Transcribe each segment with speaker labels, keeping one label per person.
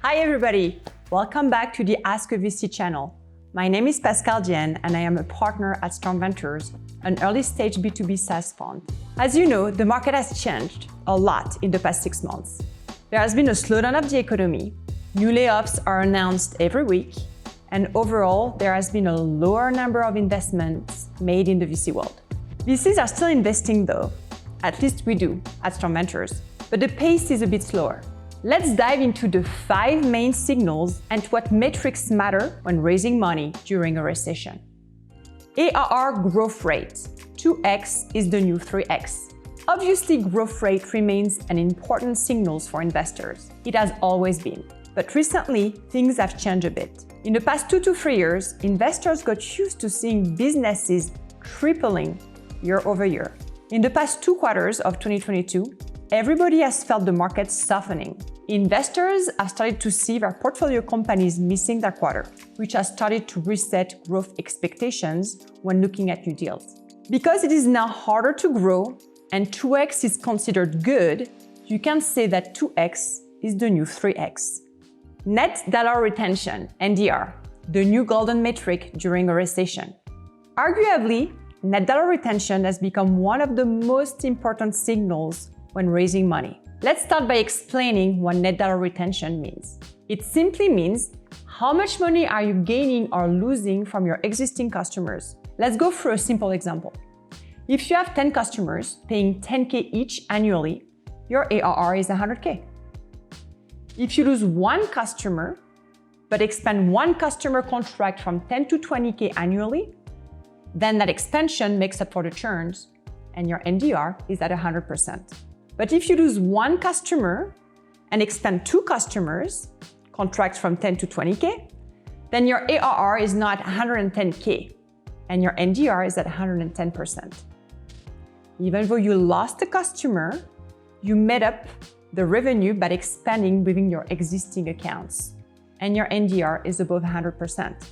Speaker 1: Hi everybody! Welcome back to the AskAVC channel. My name is Pascale Diaine and I am a partner at Storm Ventures, an early-stage B2B SaaS fund. As you know, the market has changed a lot in the past 6 months. There has been a slowdown of the economy, new layoffs are announced every week, and overall, there has been a lower number of investments made in the VC world. VCs are still investing though, at least we do at Storm Ventures, but the pace is a bit slower. Let's dive into the 5 main signals and what metrics matter when raising money during a recession. ARR growth rate. 2x is the new 3x. Obviously, growth rate remains an important signal for investors. It has always been. But recently, things have changed a bit. In the past 2 to 3 years, investors got used to seeing businesses tripling year over year. In the past 2 quarters of 2022, everybody has felt the market softening. Investors have started to see their portfolio companies missing their quarter, which has started to reset growth expectations when looking at new deals. Because it is now harder to grow and 2x is considered good, you can say that 2x is the new 3x. Net dollar retention, NDR, the new golden metric during a recession. Arguably, net dollar retention has become one of the most important signals when raising money. Let's start by explaining what net dollar retention means. It simply means how much money are you gaining or losing from your existing customers. Let's go through a simple example. If you have 10 customers paying 10K each annually, your ARR is 100K. If you lose 1 customer, but expand 1 customer contract from 10 to 20K annually, then that expansion makes up for the churns and your NDR is at 100%. But if you lose 1 customer and expand 2 customers, contracts from 10 to 20K, then your ARR is not 110K and your NDR is at 110%. Even though you lost a customer, you made up the revenue by expanding within your existing accounts and your NDR is above 100%.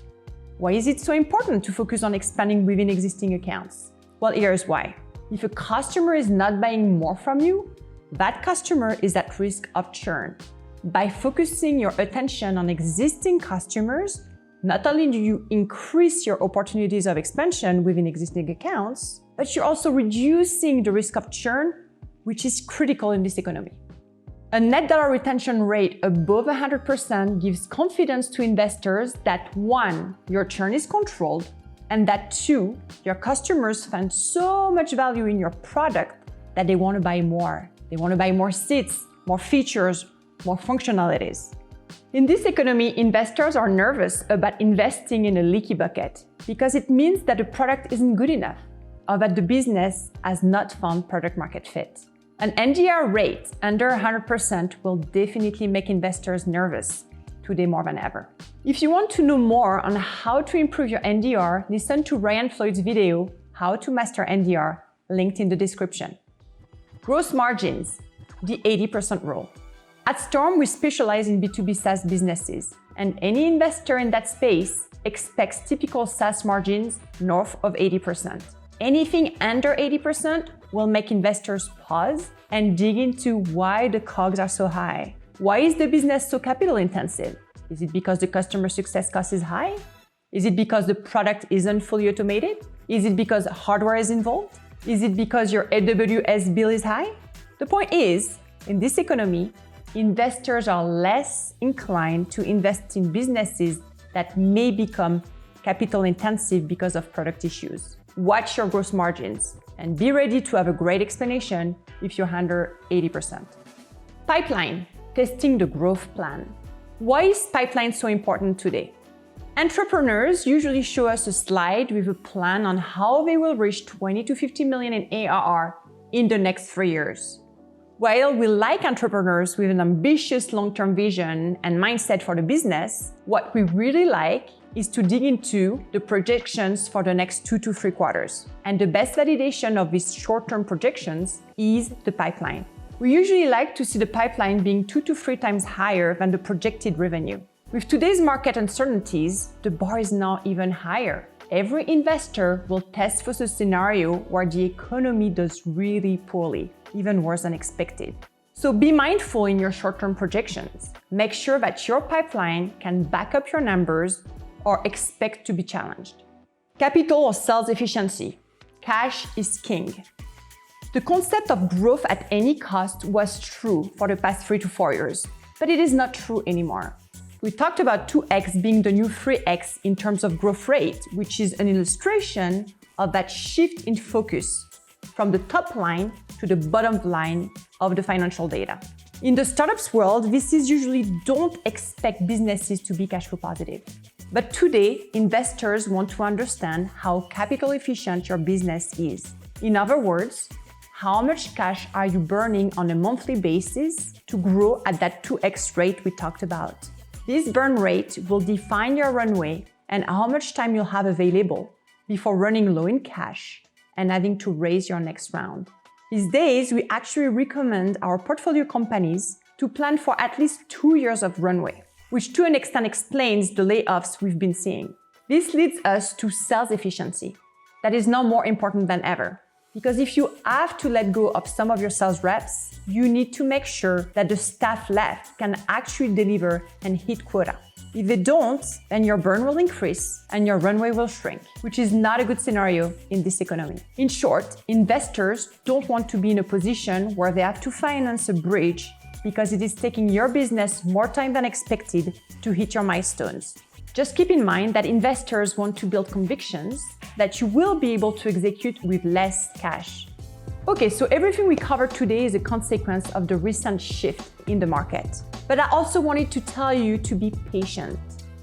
Speaker 1: Why is it so important to focus on expanding within existing accounts? Well, here's why. If a customer is not buying more from you, that customer is at risk of churn. By focusing your attention on existing customers, not only do you increase your opportunities of expansion within existing accounts, but you're also reducing the risk of churn, which is critical in this economy. A net dollar retention rate above 100% gives confidence to investors that 1, your churn is controlled, and that 2, your customers find so much value in your product that they want to buy more. They want to buy more seats, more features, more functionalities. In this economy, investors are nervous about investing in a leaky bucket because it means that the product isn't good enough or that the business has not found product market fit. An NDR rate under 100% will definitely make investors nervous today more than ever. If you want to know more on how to improve your NDR, listen to Ryan Floyd's video, How to Master NDR, linked in the description. Gross margins, the 80% rule. At Storm, we specialize in B2B SaaS businesses, and any investor in that space expects typical SaaS margins north of 80%. Anything under 80% will make investors pause and dig into why the COGS are so high. Why is the business so capital intensive? Is it because the customer success cost is high? Is it because the product isn't fully automated? Is it because hardware is involved? Is it because your AWS bill is high? The point is, in this economy, investors are less inclined to invest in businesses that may become capital intensive because of product issues. Watch your gross margins and be ready to have a great explanation if you're under 80%. Pipeline, testing the growth plan. Why is pipeline so important today? Entrepreneurs usually show us a slide with a plan on how they will reach 20 to 50 million in ARR in the next 3 years. While we like entrepreneurs with an ambitious long-term vision and mindset for the business, what we really like is to dig into the projections for the next 2 to 3 quarters. And the best validation of these short-term projections is the pipeline. We usually like to see the pipeline being 2 to 3 times higher than the projected revenue. With today's market uncertainties, the bar is now even higher. Every investor will test for a scenario where the economy does really poorly, even worse than expected. So be mindful in your short-term projections. Make sure that your pipeline can back up your numbers or expect to be challenged. Capital or sales efficiency. Cash is king. The concept of growth at any cost was true for the past 3 to 4 years, but it is not true anymore. We talked about 2x being the new 3x in terms of growth rate, which is an illustration of that shift in focus from the top line to the bottom line of the financial data. In the startups world, VCs usually don't expect businesses to be cash flow positive. But today, investors want to understand how capital efficient your business is. In other words, how much cash are you burning on a monthly basis to grow at that 2x rate we talked about? This burn rate will define your runway and how much time you'll have available before running low in cash and having to raise your next round. These days, we actually recommend our portfolio companies to plan for at least 2 years of runway, which to an extent explains the layoffs we've been seeing. This leads us to sales efficiency. That is now more important than ever. Because if you have to let go of some of your sales reps, you need to make sure that the staff left can actually deliver and hit quota. If they don't, then your burn will increase and your runway will shrink, which is not a good scenario in this economy. In short, investors don't want to be in a position where they have to finance a bridge because it is taking your business more time than expected to hit your milestones. Just keep in mind that investors want to build convictions that you will be able to execute with less cash. Okay, so everything we covered today is a consequence of the recent shift in the market. But I also wanted to tell you to be patient.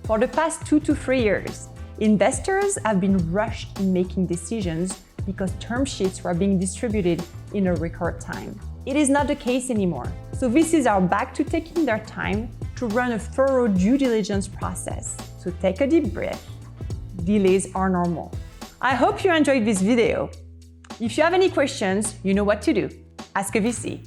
Speaker 1: For the past 2 to 3 years, investors have been rushed in making decisions because term sheets were being distributed in a record time. It is not the case anymore. So VCs are back to taking their time to run a thorough due diligence process. So take a deep breath. Delays are normal. I hope you enjoyed this video. If you have any questions, you know what to do. Ask a VC.